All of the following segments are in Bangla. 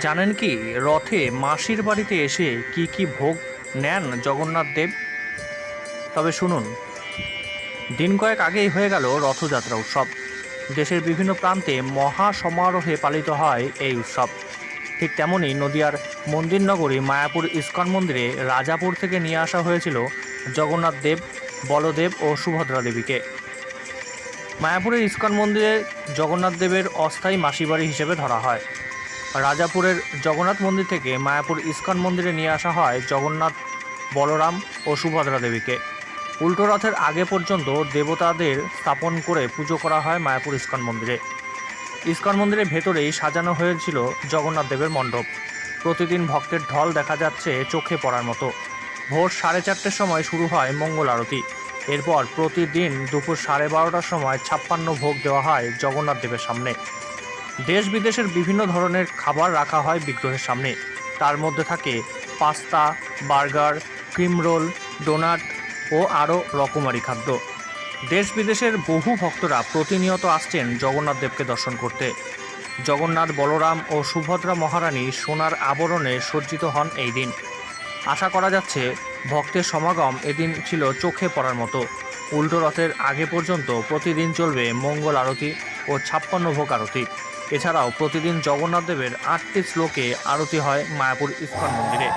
জানেন কি রথে মাসির বাড়িতে এসে কি কি ভোগ নেন জগন্নাথ দেব? তবে শুনুন, দিন কয়েক আগেই হয়ে গেল রথযাত্রা উৎসব। দেশের বিভিন্ন প্রান্তে মহা সমারোহে পালিত হয় এই উৎসব। ঠিক তেমনই নদিয়ার মন্দির নগরী মায়াপুর ইস্কন মন্দিরে রাজাপুর থেকে নিয়ে আসা হয়েছিল জগন্নাথ দেব, বলদেব ও সুভদ্রা দেবীকে। মায়াপুরের ইস্কন মন্দিরে জগন্নাথ দেবের অস্থায়ী মাসিবাড়ি হিসেবে ধরা হয়। রাজাপুরের জগন্নাথ মন্দির থেকে মায়াপুর ইস্কন মন্দিরে নিয়ে আসা হয় জগন্নাথ, বলরাম ও সুভদ্রা দেবীকে। উল্টো রথের আগে পর্যন্ত দেবতাদের স্থাপন করে পুজো করা হয় মায়াপুর ইস্কন মন্দিরে। ইস্কন মন্দিরের ভেতরেই সাজানো হয়েছিল জগন্নাথ দেবের মণ্ডপ। প্রতিদিন ভক্তের ঢল দেখা যাচ্ছে চোখে পড়ার মতো। ভোর 4:30টার সময় শুরু হয় মঙ্গল আরতি। এরপর প্রতিদিন দুপুর 12:30টার সময় 56 ভোগ দেওয়া হয় জগন্নাথ দেবের সামনে। দেশ বিদেশের বিভিন্ন ধরনের খাবার রাখা হয় বিগ্রহের সামনে। তার মধ্যে থাকে pasta, burger, cream roll, donut ও আরও রকমারি খাদ্য। দেশ বিদেশের বহু ভক্তরা প্রতিনিয়ত আসছেন জগন্নাথ দেবকে দর্শন করতে। জগন্নাথ, বলরাম ও সুভদ্রা মহারানী সোনার আবরণে সজ্জিত হন এই দিন। আশা করা যাচ্ছে ভক্তের সমাগম এদিন ছিল চোখে পড়ার মতো। উল্টো রথের আগে পর্যন্ত প্রতিদিন চলবে মঙ্গল আরতি ও 56 ভোগ আরতি। এছাড়াও প্রতিদিন জগন্নাথ দেবের 8টি শ্লোকে আরতি হয় মায়াপুর ইস্কন মন্দিরে।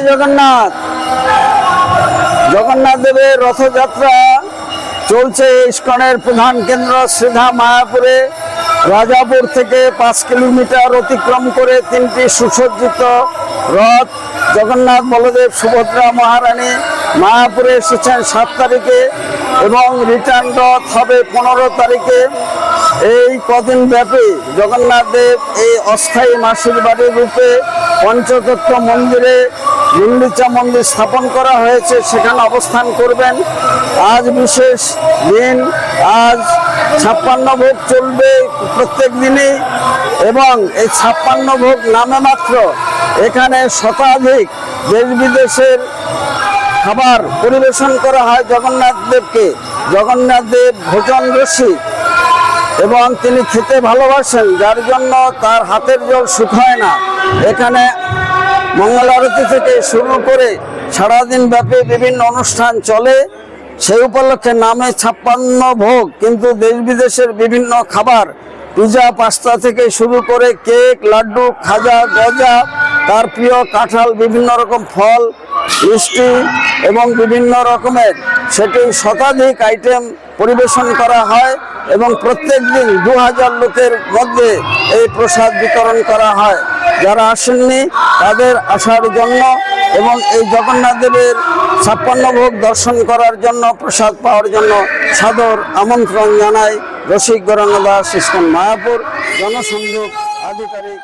জগন্নাথ জগন্নাথ দেবের রথযাত্রা চলছে ইস্কনের প্রধান কেন্দ্র শ্রীধা মায়াপুরে। রাজাপুর থেকে 5 কিলোমিটার অতিক্রম করে 3টি সুসজ্জিত রথ জগন্নাথ, বলদেব, সুভদ্রা মহারানী মায়াপুরে এসেছেন 7 তারিখে এবং রিটার্ন রথ হবে 15 তারিখে। এই কদিন ব্যাপী জগন্নাথ দেব এই অস্থায়ী মাসির বাড়ির রূপে পঞ্চতত্ত্ব মন্দিরে গুন্ডিচা মন্দির স্থাপন করা হয়েছে, সেখানে অবস্থান করবেন। আজ বিশেষ দিন, আজ 56 ভোগ চলবে প্রত্যেক দিনই এবং এই 56 ভোগ নামে মাত্র। এখানে শতাধিক দেশ বিদেশের খাবার পরিবেশন করা হয় জগন্নাথ দেবকে। জগন্নাথ দেব ভোজন রসিক এবং তিনি খেতে ভালোবাসেন, যার জন্য তার হাতের জল শুকায় না। এখানে মঙ্গল আরতি থেকে শুরু করে সারাদিন ব্যাপী বিভিন্ন অনুষ্ঠান চলে। সেই উপলক্ষে নামে 56 ভোগ, কিন্তু দেশ বিদেশের বিভিন্ন খাবার, পিজা, পাস্তা থেকে শুরু করে কেক, লাড্ডু, খাজা, গজা, তার প্রিয় কাঁঠাল, বিভিন্ন রকম ফল, মিষ্টি এবং বিভিন্ন রকমের সেটি শতাধিক আইটেম পরিবেশন করা হয় এবং প্রত্যেক দিন 2000 লোকের মধ্যে এই প্রসাদ বিতরণ করা হয়। যারা আসেননি তাদের আসার জন্য এবং এই জগন্নাথ দেবের 56 ভোগ দর্শন করার জন্য, প্রসাদ পাওয়ার জন্য সাদর আমন্ত্রণ জানাই রসিক গৌরাঙ্গ দাস, ইস্কন মায়াপুর জনসংযোগ আধিকারিক।